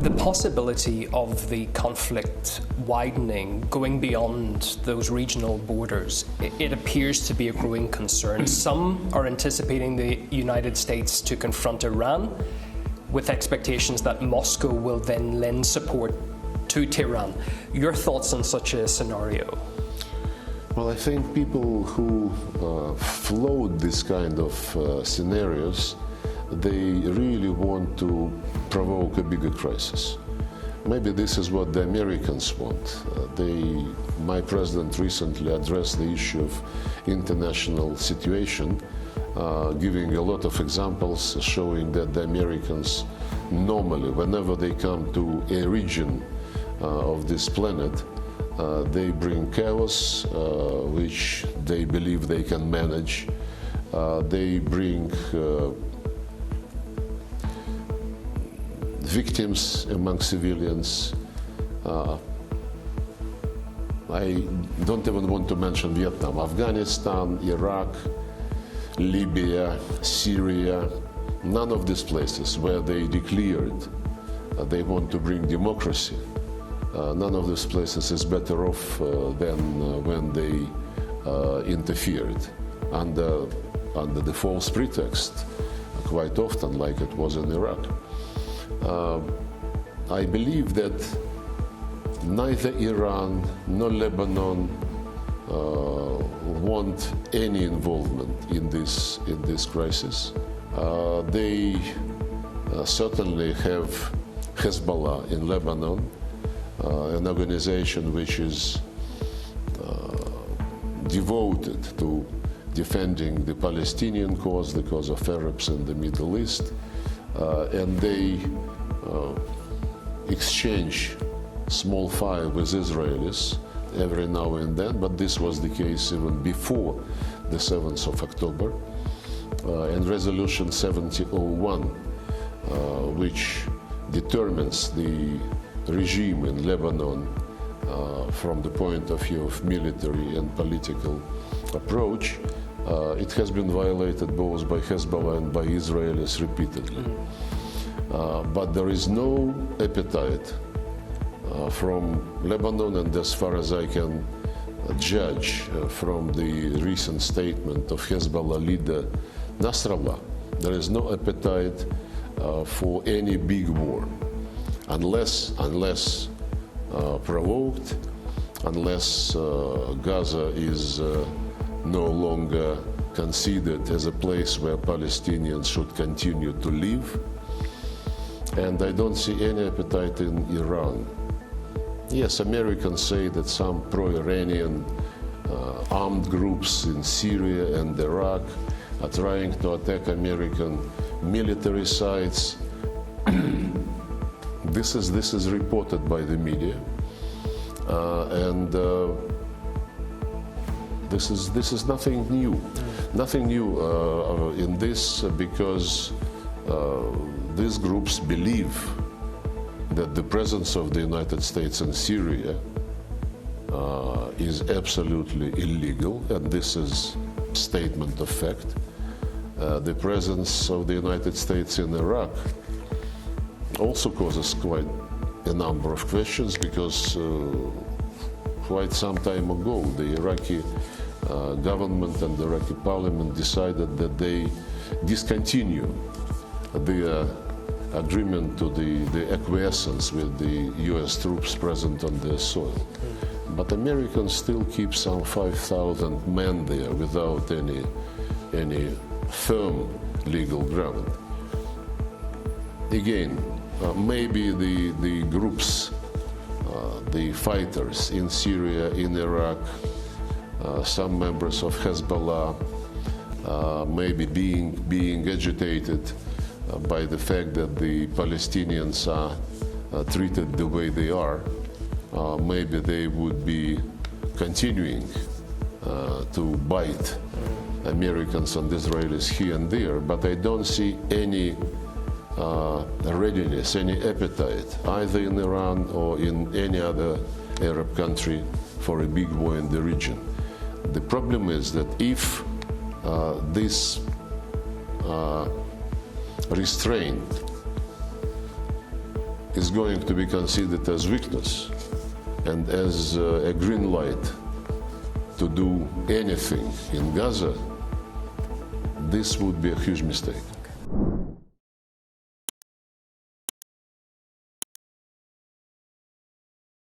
the possibility of the conflict widening, going beyond those regional borders, it appears to be a growing concern. Some are anticipating the United States to confront Iran, with expectations that Moscow will then lend support to Tehran. Your thoughts on such a scenario? Well, I think people who float this kind of scenarios, they really want to provoke a bigger crisis. Maybe this is what the Americans want. My president recently addressed the issue of international situation, giving a lot of examples showing that the Americans normally, whenever they come to a region of this planet, they bring chaos, which they believe they can manage. They bring victims among civilians. I don't even want to mention Vietnam, Afghanistan, Iraq, Libya, Syria, none of these places where they declared they want to bring democracy. None of these places is better off than when they interfered under the false pretext, quite often, like it was in Iraq. I believe that neither Iran nor Lebanon want any involvement in this crisis. They certainly have Hezbollah in Lebanon, an organization which is devoted to defending the Palestinian cause, the cause of Arabs in the Middle East, and they exchange small fire with Israelis every now and then, but this was the case even before the 7th of October. And Resolution 7001, which determines the regime in Lebanon from the point of view of military and political approach, it has been violated both by Hezbollah and by Israelis repeatedly. But there is no appetite from Lebanon, and as far as I can judge from the recent statement of Hezbollah leader Nasrallah, there is no appetite for any big war, unless provoked, unless Gaza is no longer considered as a place where Palestinians should continue to live. And I don't see any appetite in Iran. Yes, Americans say that some pro-Iranian armed groups in Syria and Iraq are trying to attack American military sites. This is reported by the media, and this is nothing new. Nothing new in this, because these groups believe that the presence of the United States in Syria is absolutely illegal, and this is a statement of fact. The presence of the United States in Iraq also causes quite a number of questions, because quite some time ago the Iraqi government and the Iraqi parliament decided that they discontinue the agreement to the acquiescence with the US troops present on their soil. But Americans still keep some 5,000 men there without any firm legal ground. Again, maybe the groups, the fighters in Syria, in Iraq, some members of Hezbollah, maybe being agitated by the fact that the Palestinians are treated the way they are, maybe they would be continuing to bite Americans and Israelis here and there, but I don't see any readiness, any appetite, either in Iran or in any other Arab country, for a big war in the region. The problem is that if this restraint is going to be considered as weakness and as a green light to do anything in Gaza, this would be a huge mistake.